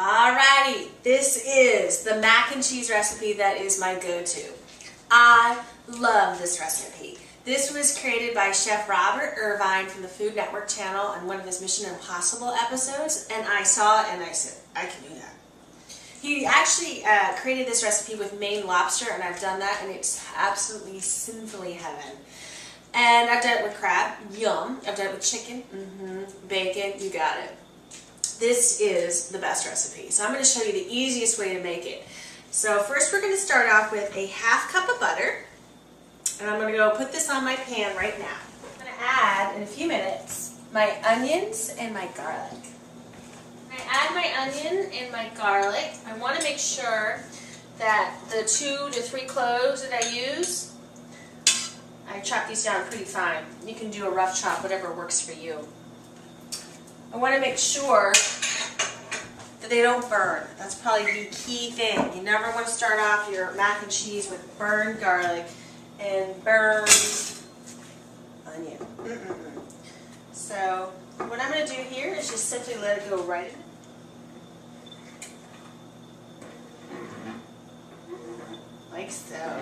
Alrighty, this is the mac and cheese recipe that is my go-to. I love this recipe. This was created by Chef Robert Irvine from the Food Network channel on one of his Mission Impossible episodes, and I saw it and I said, I can do that. He actually created this recipe with Maine lobster, and I've done that, and it's absolutely sinfully heaven. And I've done it with crab, yum. I've done it with chicken, bacon, you got it. This is the best recipe. So I'm going to show you the easiest way to make it. So first we're going to start off with a half cup of butter. And I'm going to go put this on my pan right now. I'm going to add, in a few minutes, my onions and my garlic. When I add my onion and my garlic, I want to make sure that the 2 to 3 cloves that I use, I chop these down pretty fine. You can do a rough chop, whatever works for you. I want to make sure that they don't burn. That's probably the key thing. You never want to start off your mac and cheese with burned garlic and burned onion. So what I'm going to do here is just simply let it go right in. Like so.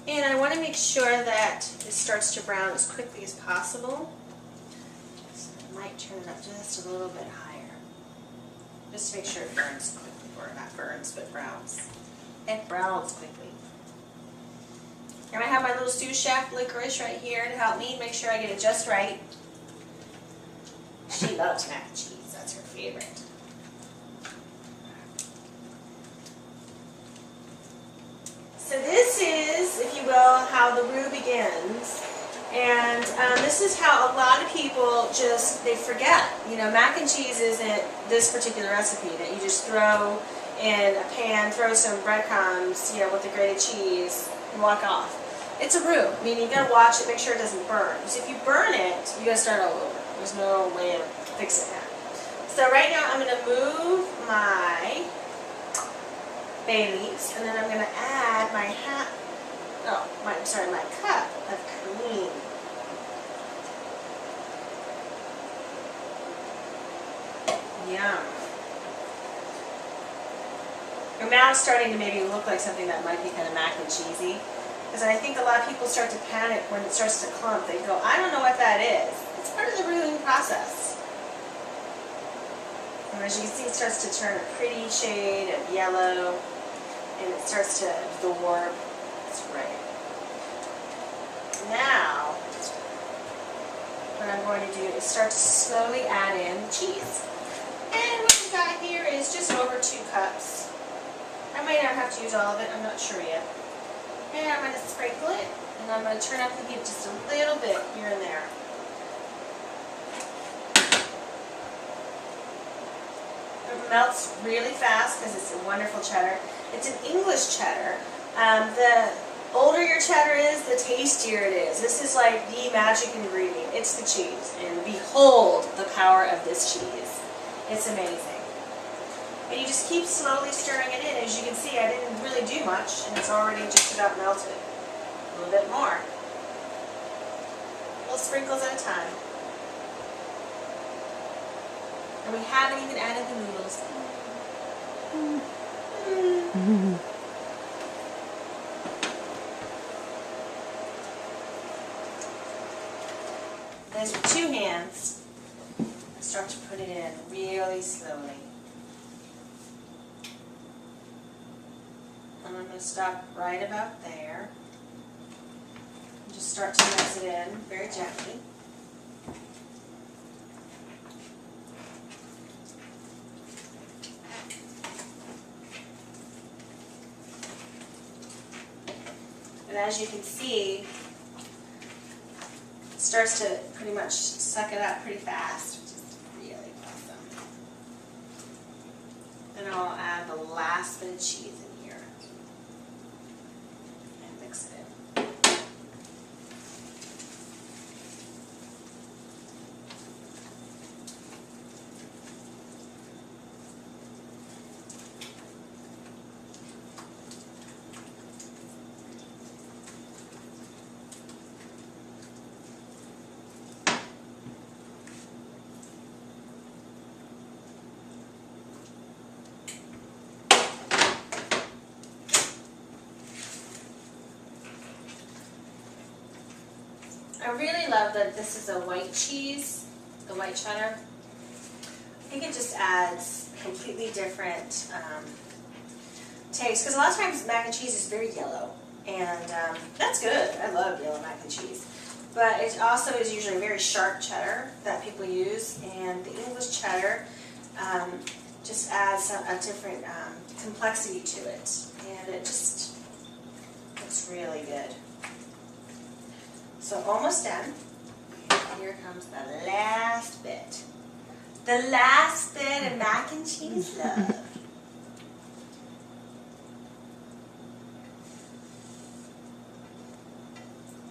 And I want to make sure that it starts to brown as quickly as possible. So I might turn it up just a little bit higher. Just to make sure it burns quickly, or not burns, but browns. It browns quickly. And I have my little sous chef licorice right here to help me make sure I get it just right. She loves mac and cheese. That's her favorite. So this is, if you will, how the roux begins. And this is how a lot of people they forget. You know, mac and cheese isn't this particular recipe that you just throw in a pan, throw some breadcrumbs, you know, with the grated cheese, and walk off. It's a roux. I mean, you gotta watch it, make sure it doesn't burn. Because if you burn it, you gotta start all over. There's no way of fixing that. So right now I'm gonna move my bay leaves, and then I'm going to add my my cup of cream. Yum. Your mouth's starting to maybe look like something that might be kind of mac and cheesy, because I think a lot of people start to panic when it starts to clump. They go, I don't know what that is. It's part of the roux process. And as you can see, it starts to turn a pretty shade of yellow. And it starts to absorb. That's right. Now, what I'm going to do is start to slowly add in the cheese. And what we've got here is just over 2 cups. I might not have to use all of it, I'm not sure yet. And I'm going to sprinkle it, and I'm going to turn up the heat just a little bit here and there. It melts really fast because it's a wonderful cheddar. It's an English cheddar. The older your cheddar is, the tastier it is. This is like the magic ingredient. It's the cheese. And behold the power of this cheese. It's amazing. And you just keep slowly stirring it in. As you can see, I didn't really do much, and it's already just about melted. A little bit more. Little sprinkles at a time. And we haven't even added the noodles. Then with 2 hands, I start to put it in really slowly. And I'm going to stop right about there. And just start to mix it in very gently. And as you can see, it starts to pretty much suck it up pretty fast, which is really awesome. Then I'll add the last bit of cheese in here and mix it in. I really love that this is a white cheese, the white cheddar. I think it just adds a completely different taste, because a lot of times mac and cheese is very yellow, and that's good. I love yellow mac and cheese. But it also is usually very sharp cheddar that people use, and the English cheddar just adds a different complexity to it, and it just looks really good. So almost done. Here comes the last bit. The last bit of mac and cheese love.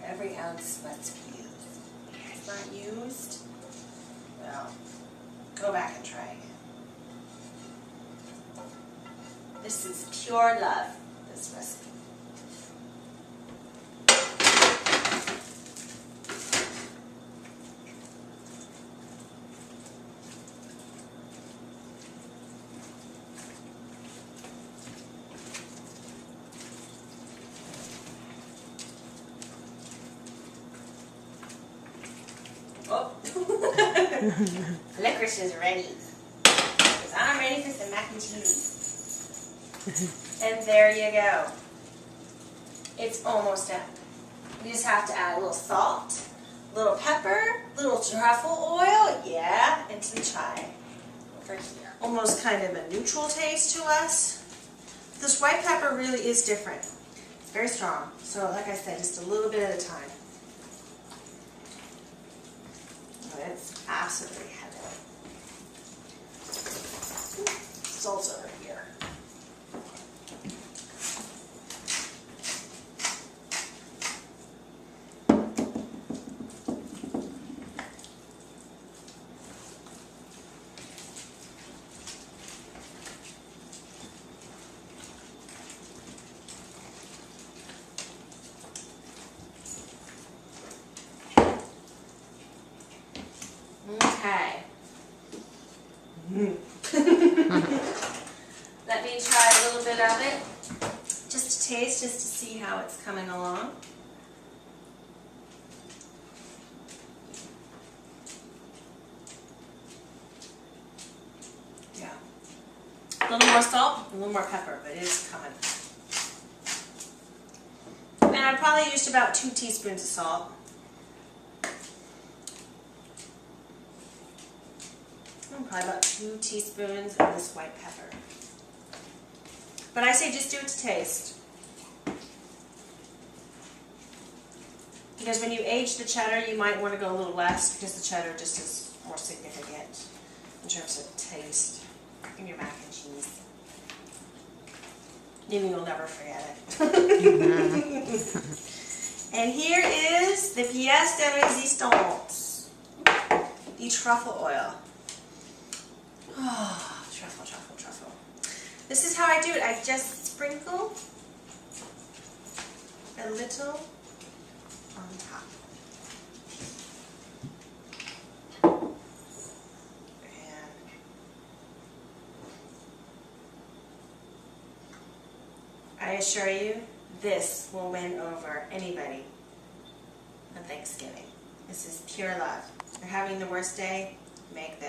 Every ounce must be used. If it's not used, well, go back and try again. This is pure love, this recipe. Oh, licorice is ready. Because I'm ready for some mac and cheese. And there you go. It's almost done. You just have to add a little salt, a little pepper, a little truffle oil, yeah, and some chive over here. Almost kind of a neutral taste to us. This white pepper really is different. It's very strong. So like I said, just a little bit at a time. It's absolutely heavenly. Salt's over here. Okay. Let me try a little bit of it, just to taste, just to see how it's coming along. Yeah. A little more salt, a little more pepper, but it is coming. And I probably used about 2 teaspoons of salt. Probably about 2 teaspoons of this white pepper. But I say just do it to taste. Because when you age the cheddar, you might want to go a little less, because the cheddar just is more significant in terms of taste in your mac and cheese. Then you'll never forget it. And here is the pièce de résistance, the truffle oil. Oh, truffle, truffle, truffle. This is how I do it. I just sprinkle a little on top. And I assure you, this will win over anybody on Thanksgiving. This is pure love. If you're having the worst day, make this.